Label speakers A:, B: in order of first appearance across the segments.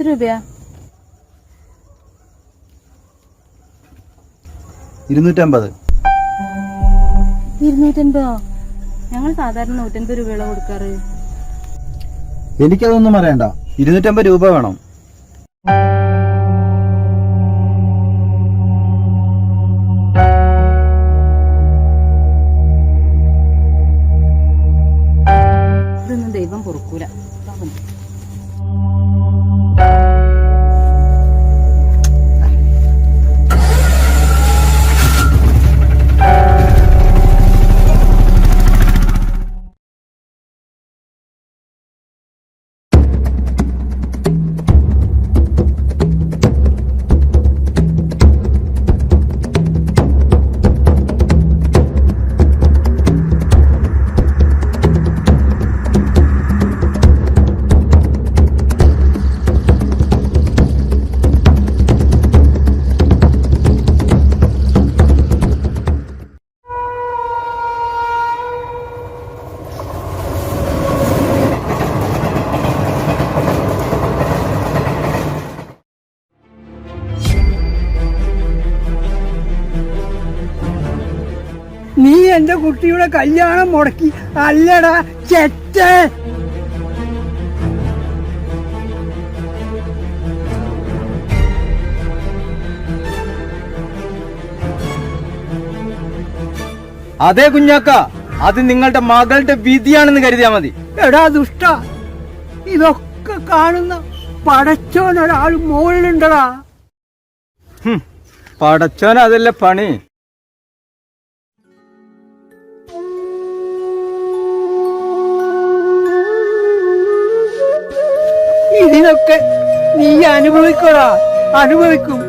A: രൂപയാ?
B: 250.
A: 250? ഞങ്ങൾ സാധാരണ 150 രൂപയുള്ള കൊടുക്കാറ്.
B: എനിക്കതൊന്നും അറിയണ്ട, 250 രൂപ വേണം.
A: ഇതൊന്നും ദൈവം പൊറുക്കൂല.
C: നീ എന്റെ കുട്ടിയുടെ കല്യാണം മുടക്കി അല്ലടാ ചെറ്റേ.
B: അതെ കുഞ്ഞാക്ക, അത് നിങ്ങളുടെ മകളുടെ വിധിയാണെന്ന് കരുതിയാ മതി.
C: എടാ ദുഷ്ട, ഇതൊക്കെ കാണുന്ന പടച്ചോനൊരാൾ മുകളിലുണ്ടടാ.
B: പടച്ചോൻ അതല്ലേ പണി.
C: ഇതിനൊക്കെ നീ അനുഭവിക്കടാ, അനുഭവിക്കും.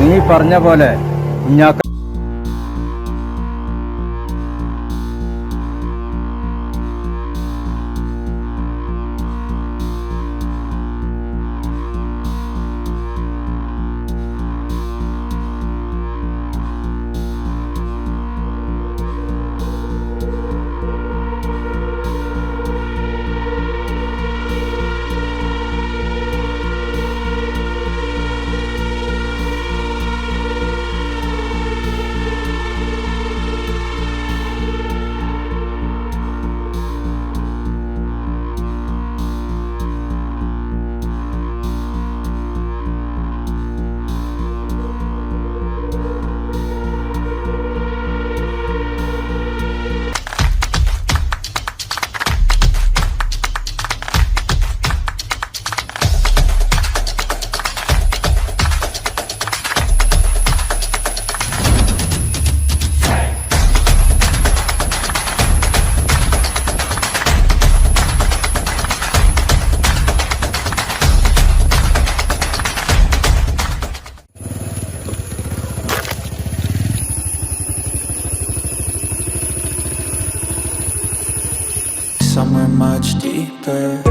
B: നീ പറഞ്ഞ പോലെ കുഞ്ഞാക്ക
D: somewhere much deeper.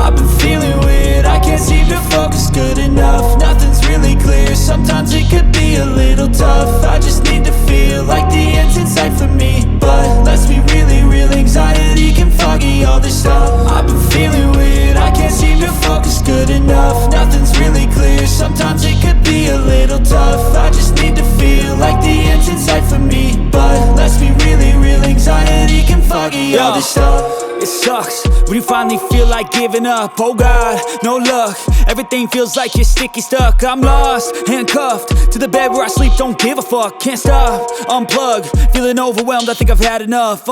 D: I've been feeling weird, I can't seem to focus good enough. Nothing's really clear, sometimes it could be a little tough. I just need to feel like the end's in sight for me, but let's be really real, anxiety can foggy all this stuff. I've been feeling weird, I can't seem to focus good enough. Nothing's really clear, sometimes it could be a little tough. I just need to feel like the end's in sight for me, but let's be really real, anxiety can foggy all this stuff.
E: It sucks when you finally feel like giving up. Oh God, no luck,
D: Everything feels like you're sticky stuck. I'm lost, handcuffed to the bed where I sleep. Don't give a fuck, can't stop, unplug. Feeling overwhelmed, I think I've had enough.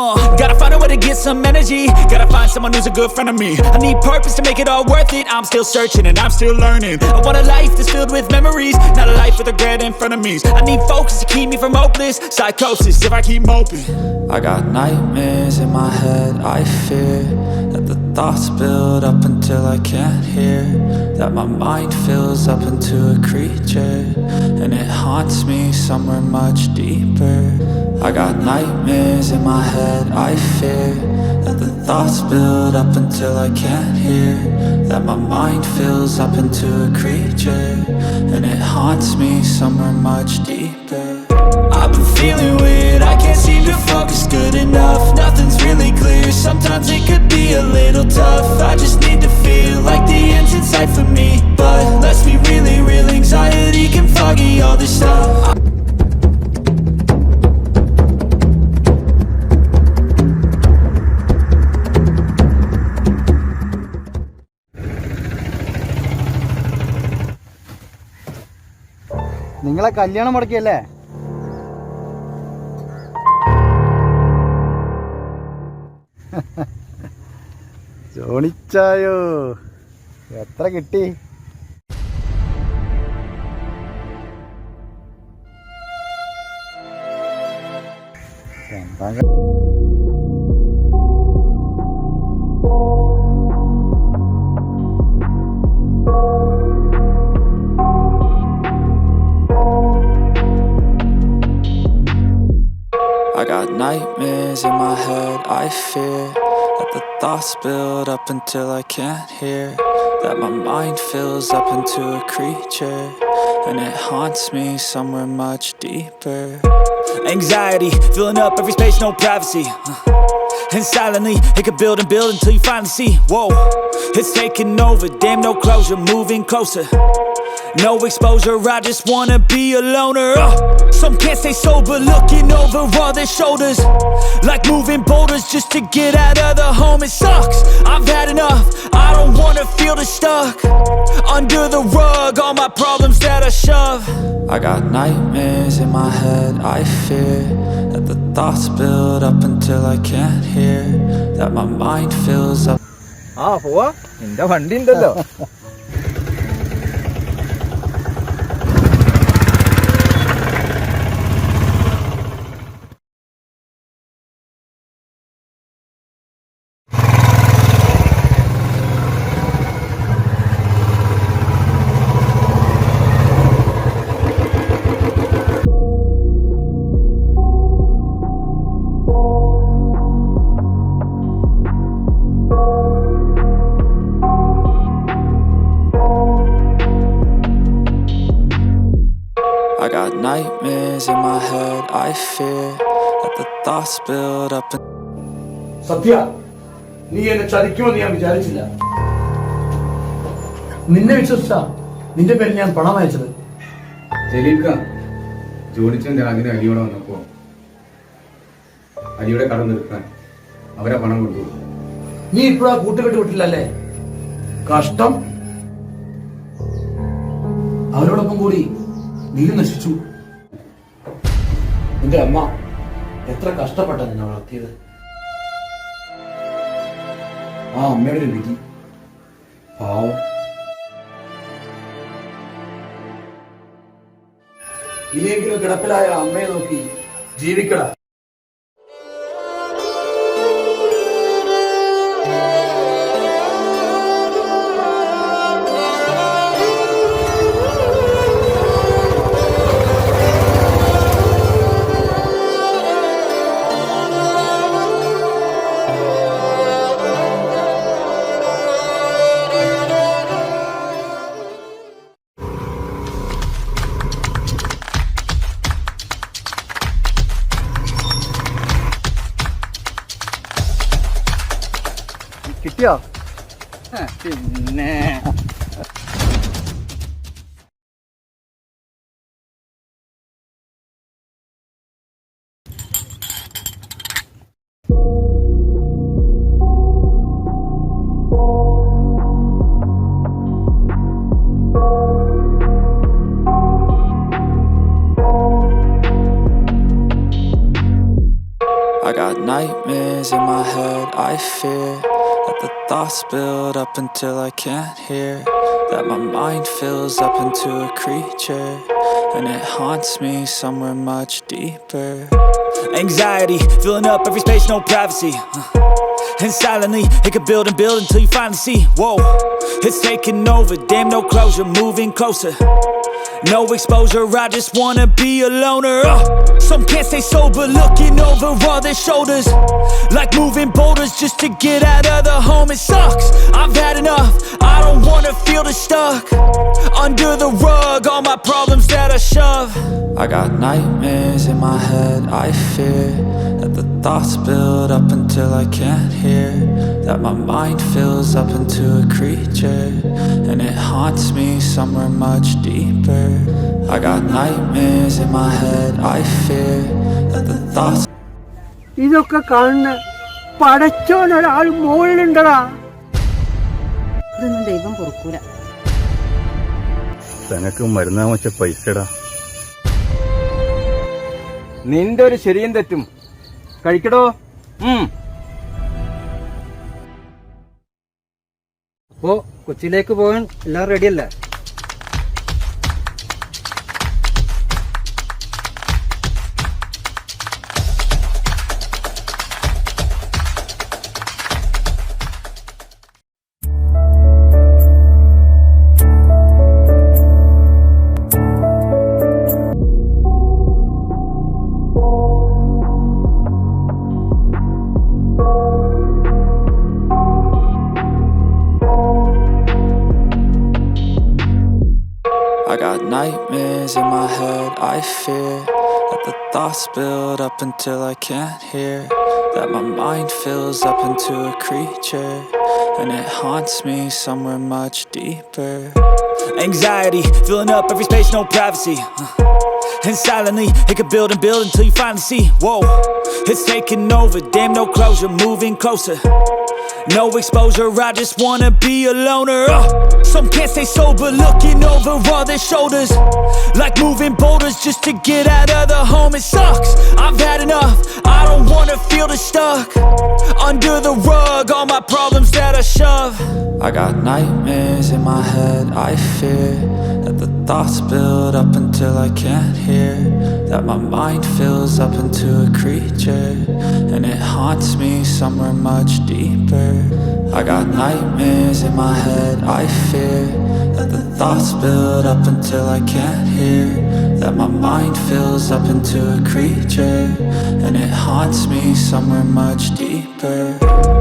D: Gotta find a way to get some energy. Gotta find someone who's a good friend of me. I need purpose to make it all worth it. I'm still searching and I'm still learning. I want a life that's filled with memories, not a life with regret in front of me. I need focus to keep me from hopeless psychosis if I keep moping. I got nightmares in my head, I fear that the thoughts build up until I can't hear, that my mind fills up into a creature, and it haunts me somewhere much deeper. I got nightmares in my head, I fear that the thoughts build up until I can't hear, that my mind fills up into a creature, and it haunts me somewhere much deeper. I've been feeling weird, I can't seem to focus good enough. Nothing's really clear, sometimes it could be a little tough. I just need to feel like the end's in sight for me, but let's be really real, anxiety can foggy all this stuff.
B: നിങ്ങളെ കല്യാണം മുടക്കിയല്ലേ? ജോണിച്ചായോ, എത്ര കിട്ടി? എന്താ
D: I got nightmares in my head, I fear that the thoughts build up until I can't hear, that my mind fills up into a creature, and it haunts me somewhere much deeper. Anxiety, filling up every space, no privacy. And silently, it could build and build until you finally see, whoa, it's taking over, damn no closure, moving closer. No exposure, I just wanna be a loner. Some can't stay sober, looking over all their shoulders, like moving boulders just to get out of the home. It sucks, I've had enough, I don't wanna feel stuck under the rug, all my problems that I shove. I got nightmares in my head, I fear that the thoughts build up until I can't hear, that my mind fills up.
B: പോവാ, നിന്റെ വണ്ടി ഉണ്ടല്ലോ.
D: I got nightmares in my head, I fear that the thoughts build up.
E: സത്യ, നീ എന്നെ ചതിക്കുമെന്ന് ഞാൻ വിചാരിച്ചില്ല. നിന്നെ വിശ്വസിച്ച നിന്റെ പേരിൽ ഞാൻ പണം അയച്ചത്.
F: ജലീൽക്ക, ജോലിച്ചന്റെ ആദ്യം അലിയോടെ വന്നപ്പോ അലിയുടെ കടം തീർക്കാൻ അവരെ പണം കൊണ്ടുപോകും.
E: നീ ഇപ്പോഴാ കൂട്ടുകെട്ട് വിട്ടില്ലല്ലേ? കഷ്ടം. അവരോടൊപ്പം കൂടി നീ നശിച്ചു. നിന്റെ അമ്മ എത്ര കഷ്ടപ്പെട്ട നിന്നെ വളർത്തിയത്. ആ അമ്മയുടെ ഒരു വിധി, പാവം. ഇനിയെങ്കിലും കിടപ്പിലായ അമ്മയെ നോക്കി ജീവിക്കടാ.
B: കിട്ടിയോ?
C: പിന്നെ
D: nightmares in my head, I fear that the thoughts build up until I can't hear, that my mind fills up into a creature, and it haunts me somewhere much deeper. Anxiety, filling up every space, no privacy. And silently, it could build and build until you finally see, whoa, it's taking over, damn no closure, moving closer. No exposure, I just wanna be a loner. Some can't stay sober, looking over all their shoulders, like moving boulders just to get out of the home. It sucks, I've had enough, I don't wanna feel the stuck under the rug, all my problems that I shove. I got nightmares in my head, I fear that the thoughts build up until I can't hear, that my mind fills up into a creature, and it haunts me somewhere much deeper. I got nightmares in my head, I fear that the thoughts.
G: ഇതൊക്കെ കാണുന്ന പടച്ചോനൊരാൾ മുകളിലുണ്ടടാ.
A: ഇതൊന്നും ദൈവം പൊറുക്കൂല.
B: തനക്ക് മരുന്നാ വെച്ച പൈസടാ. നിന്റെ ഒരു ശരിയും തെറ്റും കഴിക്കടോ.
C: അപ്പോ കൊച്ചിയിലേക്ക് പോകാൻ എല്ലാം റെഡിയല്ലേ?
D: I got nightmares in my head, I fear that the thoughts build up until I can't hear, that my mind fills up into a creature, and it haunts me somewhere much deeper. Anxiety, filling up every space, no privacy. And silently, it could build and build until you finally see, whoa, it's taking over, damn no closure, moving closer. No exposure, I just wanna be a loner. Some can't stay sober, looking over all their shoulders, like moving boulders just to get out of the home. It sucks, I've had enough, I don't wanna feel the stuck under the rug, all my problems that I shove. I got nightmares in my head, I fear that the thoughts build up until I can't hear, that my mind fills up into a creature, and it haunts me somewhere much deeper. I got nightmares in my head, I fear that the thoughts build up until I can't hear, that my mind fills up into a creature, and it haunts me somewhere much deeper.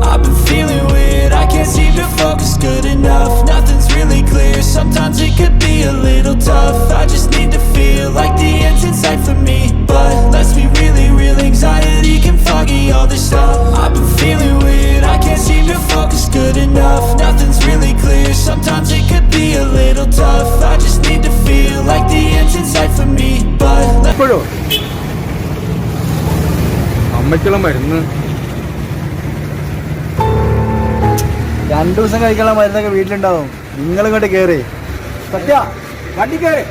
D: I've been feeling weird, I can't seem to focus good enough, nothing's really clear, sometimes it could be a little tough, I just need to feel like the end's in sight for me, but let's be really real, anxiety can foggy all this stuff. I've been feeling weird, I can't seem to focus good enough, nothing's really clear, sometimes it could be a little tough, I just need to feel like the end's in sight for me, but
B: ഇപ്പോഴോ അമ്മയ്ക്കുള്ള മരുന്ന്
C: 2 ദിവസം കഴിക്കാനുള്ള മരുന്നൊക്കെ വീട്ടിലുണ്ടാവും. നിങ്ങൾ ഇങ്ങോട്ട് കേറി. സത്യ വണ്ടി കേറി.